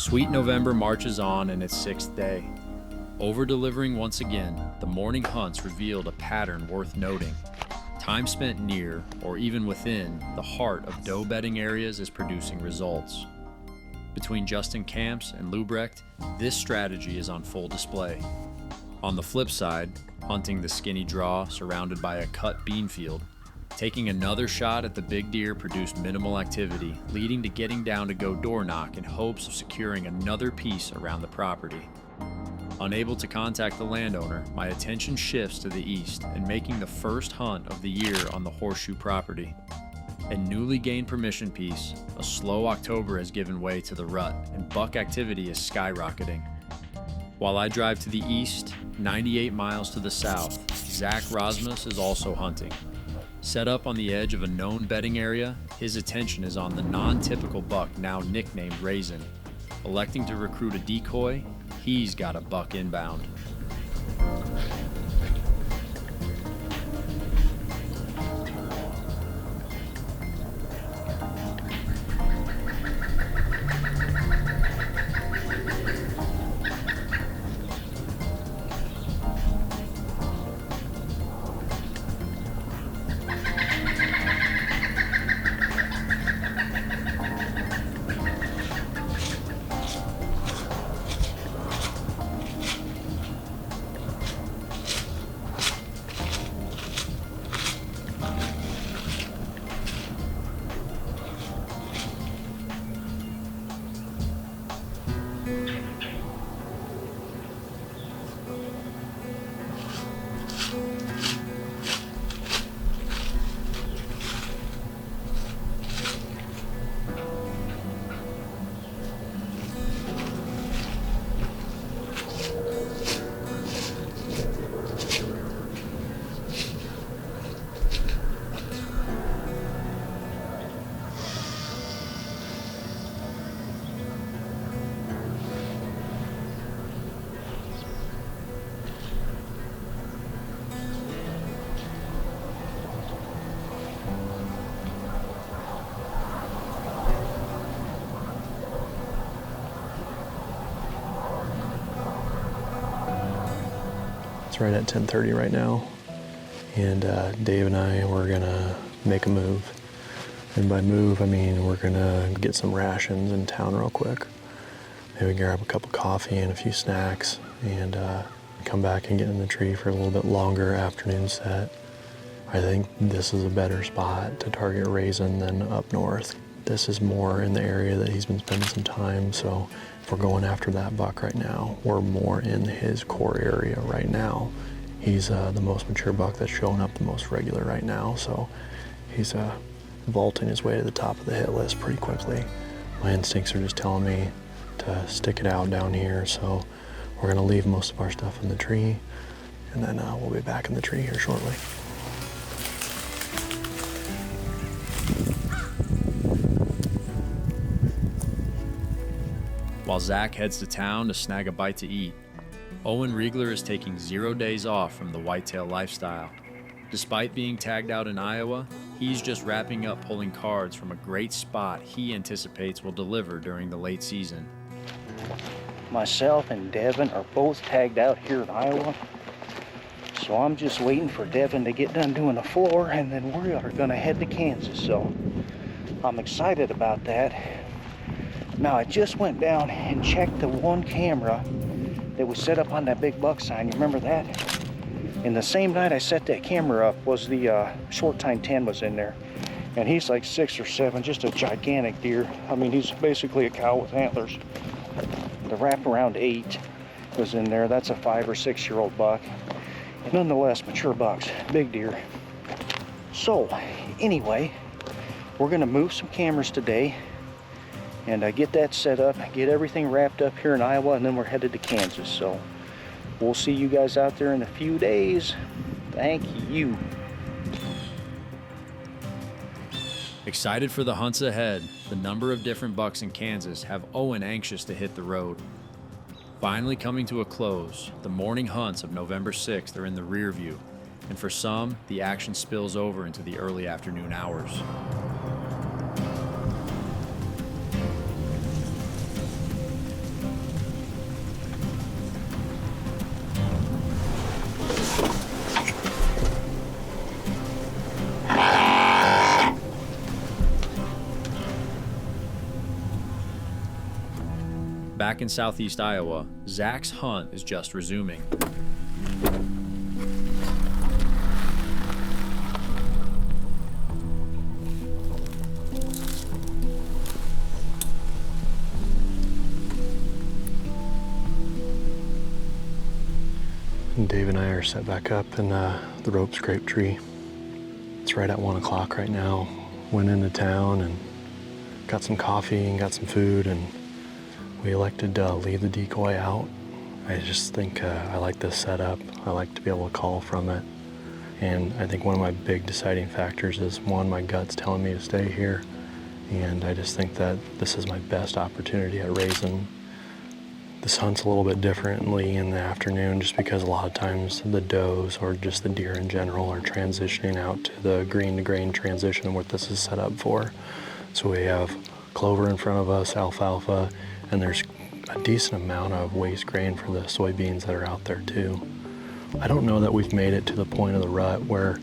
Sweet November marches on in its sixth day. Over-delivering once again, the morning hunts revealed a pattern worth noting. Time spent near, or even within, the heart of doe bedding areas is producing results. Between Justin Camps and Lubrecht, this strategy is on full display. On the flip side, hunting the skinny draw surrounded by a cut bean field, taking another shot at the big deer produced minimal activity, leading to getting down to go door knock in hopes of securing another piece around the property. Unable to contact the landowner, my attention shifts to the east and making the first hunt of the year on the Horseshoe property. A newly gained permission piece, a slow October has given way to the rut and buck activity is skyrocketing. While I drive to the east, 98 miles to the south, Zach Rosmus is also hunting. Set up on the edge of a known bedding area, his attention is on the non-typical buck now nicknamed Raisin. Electing to recruit a decoy, he's got a buck inbound. It's right at 10:30 right now, and Dave and I, we're gonna make a move. And by move, I mean we're gonna get some rations in town real quick. Maybe grab a cup of coffee and a few snacks, and come back and get in the tree for a little bit longer afternoon set. I think this is a better spot to target Raisin than up north. This is more in the area that he's been spending some time, so if we're going after that buck right now, we're more in his core area right now. He's the most mature buck that's showing up the most regular right now, so he's vaulting his way to the top of the hit list pretty quickly. My instincts are just telling me to stick it out down here, so we're gonna leave most of our stuff in the tree, and then we'll be back in the tree here shortly. While Zach heads to town to snag a bite to eat, Owen Riegler is taking 0 days off from the whitetail lifestyle. Despite being tagged out in Iowa, he's just wrapping up pulling cards from a great spot he anticipates will deliver during the late season. Myself and Devin are both tagged out here in Iowa, so I'm just waiting for Devin to get done doing the floor, and then we are going to head to Kansas, so I'm excited about that. Now, I just went down and checked the one camera that was set up on that big buck sign. You remember that? And the same night I set that camera up was the short tine 10 was in there. And he's like 6 or 7, just a gigantic deer. I mean, he's basically a cow with antlers. The wraparound 8 was in there. That's a 5 or 6 year old buck. Nonetheless, mature bucks, big deer. So, anyway, we're gonna move some cameras today and get that set up, get everything wrapped up here in Iowa, and then we're headed to Kansas. So we'll see you guys out there in a few days. Thank you. Excited for the hunts ahead, the number of different bucks in Kansas have Owen anxious to hit the road. Finally coming to a close, the morning hunts of November 6th are in the rear view, and for some, the action spills over into the early afternoon hours. Back in southeast Iowa, Zach's hunt is just resuming. And Dave and I are set back up in the rope scrape tree. It's right at 1 o'clock right now. Went into town and got some coffee and got some food, and we elected to leave the decoy out. I just think I like this setup. I like to be able to call from it. And I think one of my big deciding factors is, one, my gut's telling me to stay here. And I just think that this is my best opportunity at raising. This hunt's a little bit differently in the afternoon just because a lot of times the does or just the deer in general are transitioning out to the green to grain transition, what this is set up for. So we have clover in front of us, alfalfa, and there's a decent amount of waste grain for the soybeans that are out there too. I don't know that we've made it to the point of the rut where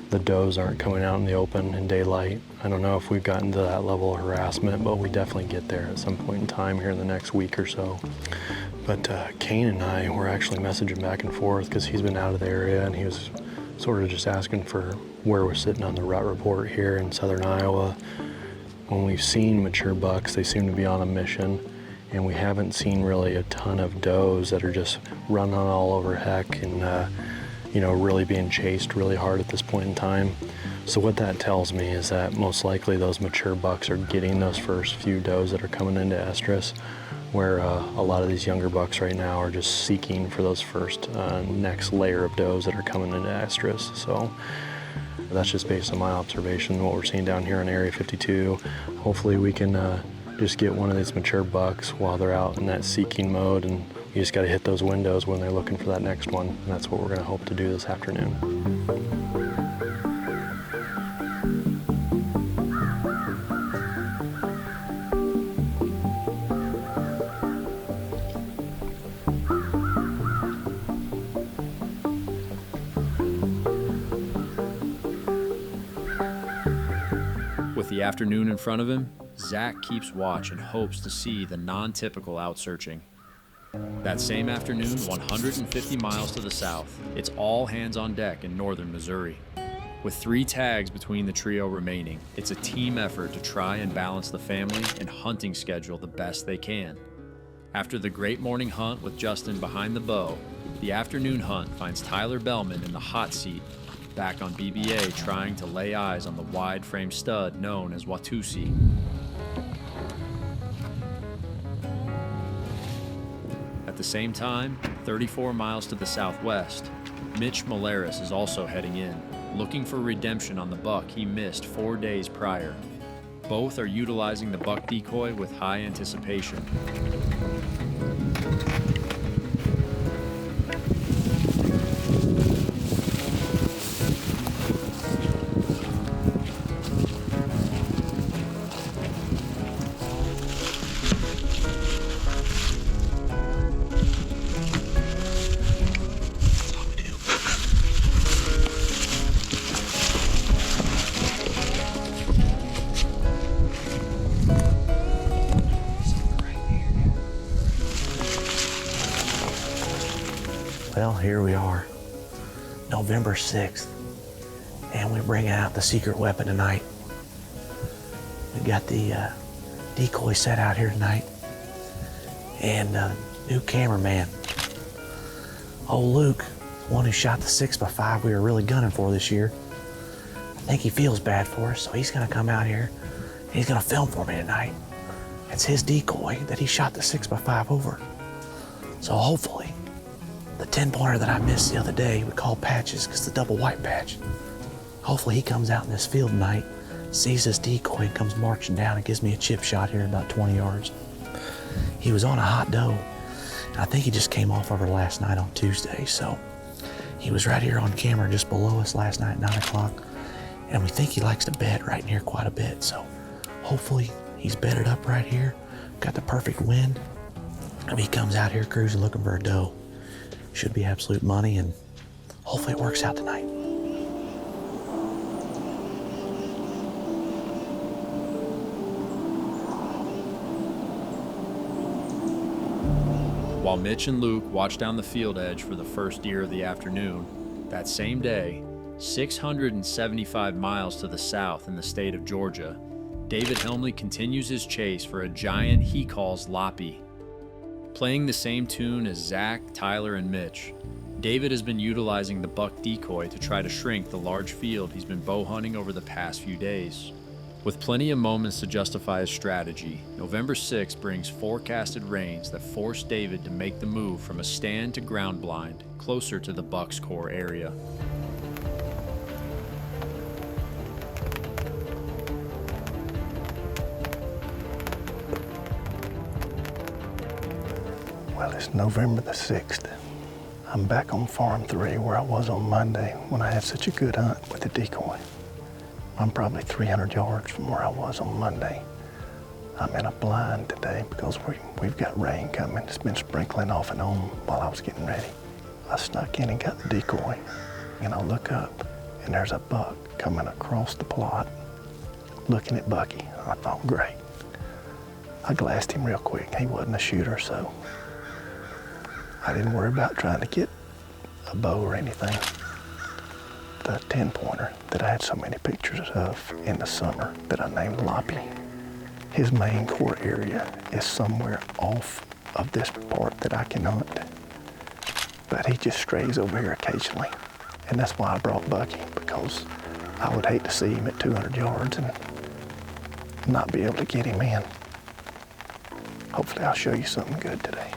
the does aren't coming out in the open in daylight. I don't know if we've gotten to that level of harassment, but we definitely get there at some point in time here in the next week or so. But Kane and I were actually messaging back and forth because he's been out of the area, and he was sort of just asking for where we're sitting on the rut report here in southern Iowa. When we've seen mature bucks, they seem to be on a mission, and we haven't seen really a ton of does that are just running all over heck and really being chased really hard at this point in time. So what that tells me is that most likely those mature bucks are getting those first few does that are coming into estrus, where a lot of these younger bucks right now are just seeking for those first next layer of does that are coming into estrus. So that's just based on my observation, what we're seeing down here in Area 52. Hopefully we can just get one of these mature bucks while they're out in that seeking mode, and you just got to hit those windows when they're looking for that next one. And that's what we're going to hope to do this afternoon. With the afternoon in front of him, Zach keeps watch and hopes to see the non-typical out searching. That same afternoon, 150 miles to the south, it's all hands on deck in northern Missouri. With 3 tags between the trio remaining, it's a team effort to try and balance the family and hunting schedule the best they can. After the great morning hunt with Justin behind the bow, the afternoon hunt finds Tyler Bellman in the hot seat, back on BBA trying to lay eyes on the wide-frame stud known as Watusi. At the same time, 34 miles to the southwest, Mitch is also heading in, looking for redemption on the buck he missed 4 days prior. Both are utilizing the buck decoy with high anticipation. Well, here we are, November 6th, and we're bringing out the secret weapon tonight. We got the decoy set out here tonight, and new cameraman, old Luke, one who shot the 6x5 we were really gunning for this year. I think he feels bad for us, so he's gonna come out here and he's gonna film for me tonight. It's his decoy that he shot the 6x5 over. So hopefully, the 10-pointer that I missed the other day, we call Patches because the double white patch. Hopefully he comes out in this field tonight, sees this decoy and comes marching down and gives me a chip shot here about 20 yards. He was on a hot doe, and I think he just came off of her last night on Tuesday, so he was right here on camera just below us last night at 9 o'clock, and we think he likes to bed right near quite a bit, so hopefully he's bedded up right here, got the perfect wind, and he comes out here cruising looking for a doe. Should be absolute money, and hopefully it works out tonight. While Mitch and Luke watched down the field edge for the first deer of the afternoon, that same day, 675 miles to the south in the state of Georgia, David Helmley continues his chase for a giant he calls Loppy. Playing the same tune as Zach, Tyler, and Mitch, David has been utilizing the buck decoy to try to shrink the large field he's been bow hunting over the past few days. With plenty of moments to justify his strategy, November 6 brings forecasted rains that force David to make the move from a stand to ground blind, closer to the buck's core area. Well, it's November the 6th. I'm back on Farm 3 where I was on Monday when I had such a good hunt with the decoy. I'm probably 300 yards from where I was on Monday. I'm in a blind today because we've got rain coming. It's been sprinkling off and on while I was getting ready. I snuck in and got the decoy, and I look up, and there's a buck coming across the plot, looking at Bucky. I thought, great. I glassed him real quick. He wasn't a shooter, so I didn't worry about trying to get a bow or anything. The 10-pointer that I had so many pictures of in the summer that I named Loppy, his main core area is somewhere off of this part that I can hunt. But he just strays over here occasionally. And that's why I brought Bucky, because I would hate to see him at 200 yards and not be able to get him in. Hopefully I'll show you something good today.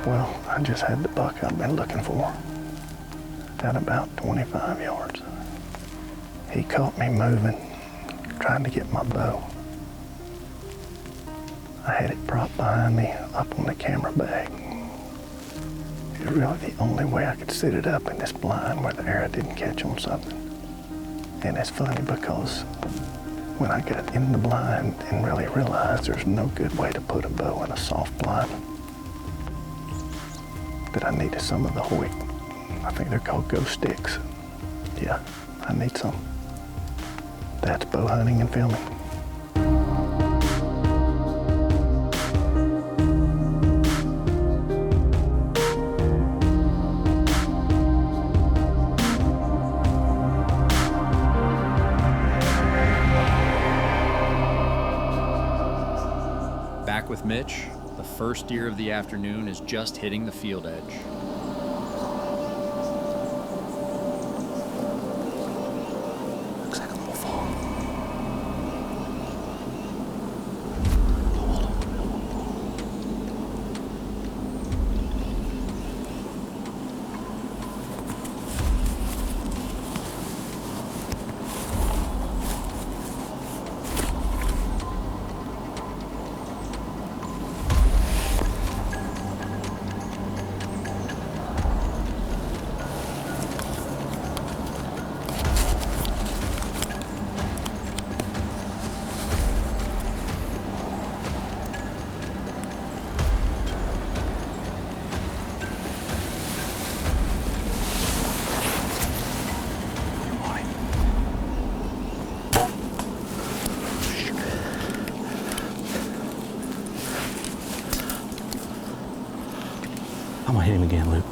Well, I just had the buck I've been looking for at about 25 yards. He caught me moving, trying to get my bow. I had it propped behind me up on the camera bag. It was really the only way I could sit it up in this blind where the arrow didn't catch on something. And it's funny because when I got in the blind and really realized there's no good way to put a bow in a soft blind, that I needed some of the Hoyt. I think they're called ghost sticks. Yeah, I need some. That's bow hunting and filming. Back with Mitch, the first deer of the afternoon is just hitting the field edge. Looks like I'm gonna fall. I'm gonna hit him again, Luke.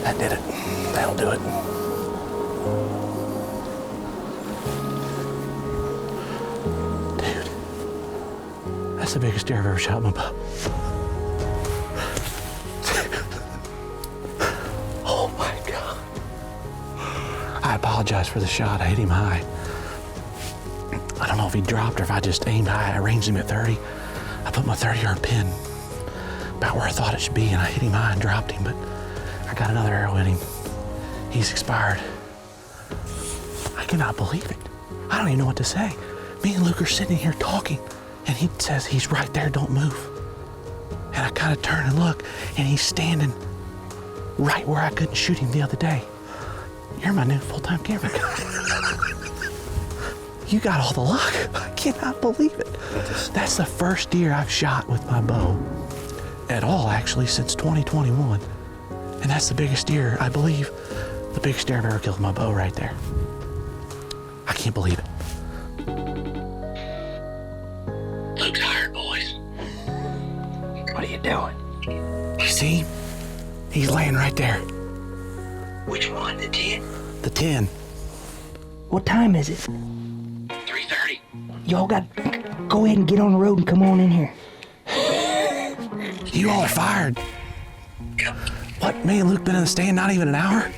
That did it. That'll do it. Dude, that's the biggest deer I've ever shot in my bow. apologize for the shot. I hit him high. I don't know if he dropped or if I just aimed high. I ranged him at 30. I put my 30-yard pin about where I thought it should be, and I hit him high and dropped him, but I got another arrow in him. He's expired. I cannot believe it. I don't even know what to say. Me and Luke are sitting here talking, and he says he's right there, don't move. And I kind of turn and look, and he's standing right where I couldn't shoot him the other day. You're my new full-time camera guy. You got all the luck. I cannot believe it. That's the first deer I've shot with my bow at all, actually, since 2021. And that's the biggest deer, I believe, the biggest deer I've ever killed with my bow right there. I can't believe it. Luke's hired, boys. What are you doing? You see him? He's laying right there. Which one? The 10? The 10. What time is it? 3:30. Y'all got... Go ahead and get on the road and come on in here. You all are fired. What, me and Luke been in the stand not even an hour?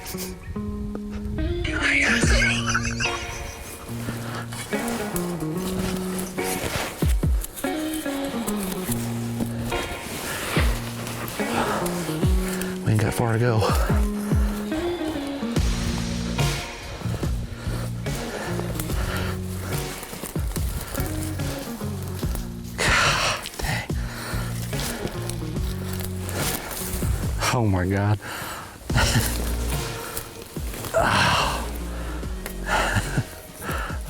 We ain't got far to go. God dang. Oh my God.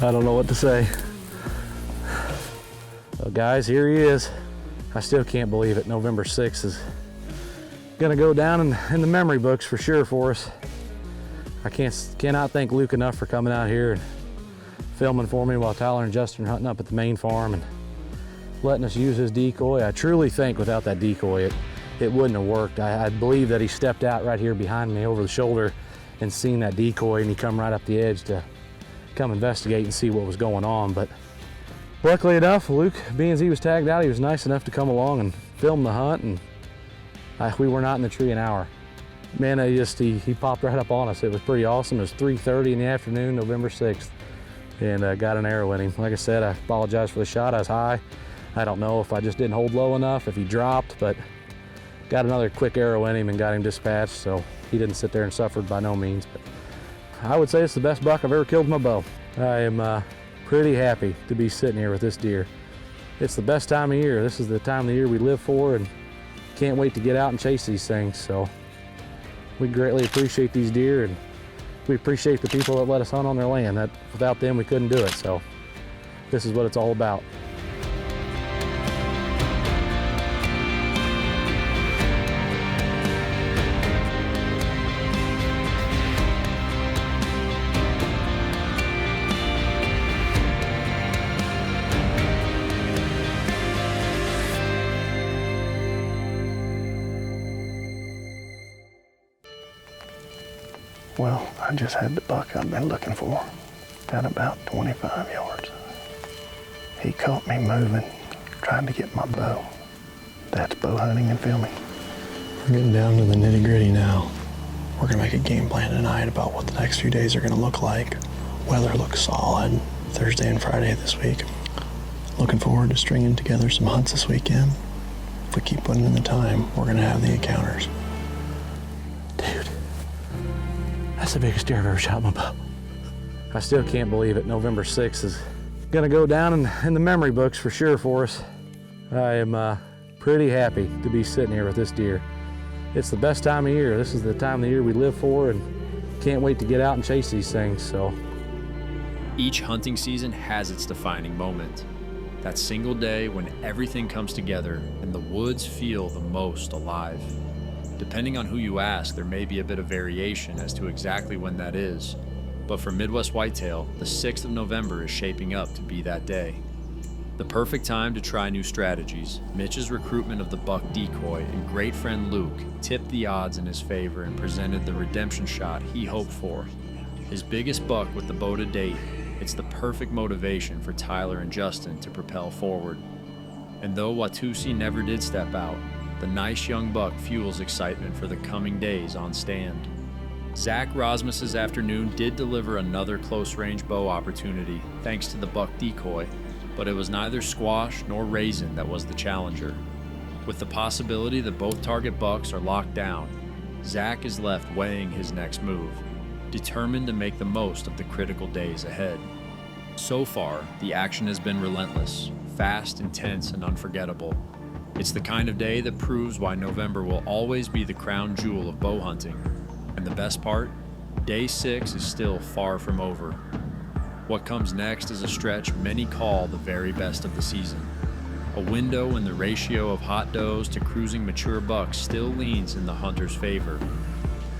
I don't know what to say. Well, guys, here he is. I still can't believe it. November 6th is gonna go down in the memory books for sure for us. I cannot thank Luke enough for coming out here and filming for me while Tyler and Justin are hunting up at the main farm and letting us use his decoy. I truly think without that decoy, it wouldn't have worked. I believe that he stepped out right here behind me over the shoulder and seen that decoy, and he come right up the edge to come investigate and see what was going on. But luckily enough, Luke, being as he was tagged out, he was nice enough to come along and film the hunt, and we were not in the tree an hour. Man, he popped right up on us. It was pretty awesome. It was 3:30 in the afternoon, November 6th, and got an arrow in him. Like I said, I apologize for the shot. I was high. I don't know if I just didn't hold low enough, if he dropped, but got another quick arrow in him and got him dispatched, so he didn't sit there and suffered by no means. But I would say it's the best buck I've ever killed with my bow. I am pretty happy to be sitting here with this deer. It's the best time of year. This is the time of the year we live for, and can't wait to get out and chase these things. So we greatly appreciate these deer, and we appreciate the people that let us hunt on their land. That without them, we couldn't do it. So this is what it's all about. Well, I just had the buck I've been looking for at about 25 yards. He caught me moving, trying to get my bow. That's bow hunting and filming. We're getting down to the nitty gritty now. We're gonna make a game plan tonight about what the next few days are gonna look like. Weather looks solid Thursday and Friday this week. Looking forward to stringing together some hunts this weekend. If we keep putting in the time, we're gonna have the encounters. Dude, that's the biggest deer I've ever shot with my bow. I still can't believe it. November 6th is gonna go down in the memory books for sure for us. I am pretty happy to be sitting here with this deer. It's the best time of year. This is the time of the year we live for, and can't wait to get out and chase these things. So each hunting season has its defining moment. That single day when everything comes together and the woods feel the most alive. Depending on who you ask, there may be a bit of variation as to exactly when that is. But for Midwest Whitetail, the 6th of November is shaping up to be that day. The perfect time to try new strategies. Mitch's recruitment of the buck decoy and great friend Luke tipped the odds in his favor and presented the redemption shot he hoped for. His biggest buck with the bow to date, it's the perfect motivation for Tyler and Justin to propel forward. And though Watusi never did step out, the nice young buck fuels excitement for the coming days on stand. Zach Rosmus's afternoon did deliver another close-range bow opportunity thanks to the buck decoy, but it was neither squash nor raisin that was the challenger. With the possibility that both target bucks are locked down, Zach is left weighing his next move, determined to make the most of the critical days ahead. So far, the action has been relentless, fast, intense, and unforgettable. It's the kind of day that proves why November will always be the crown jewel of bow hunting. And the best part? Day 6 is still far from over. What comes next is a stretch many call the very best of the season. A window when the ratio of hot does to cruising mature bucks still leans in the hunter's favor.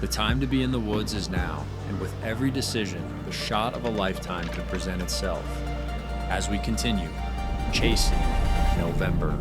The time to be in the woods is now, and with every decision, the shot of a lifetime could present itself. As we continue, chasing November.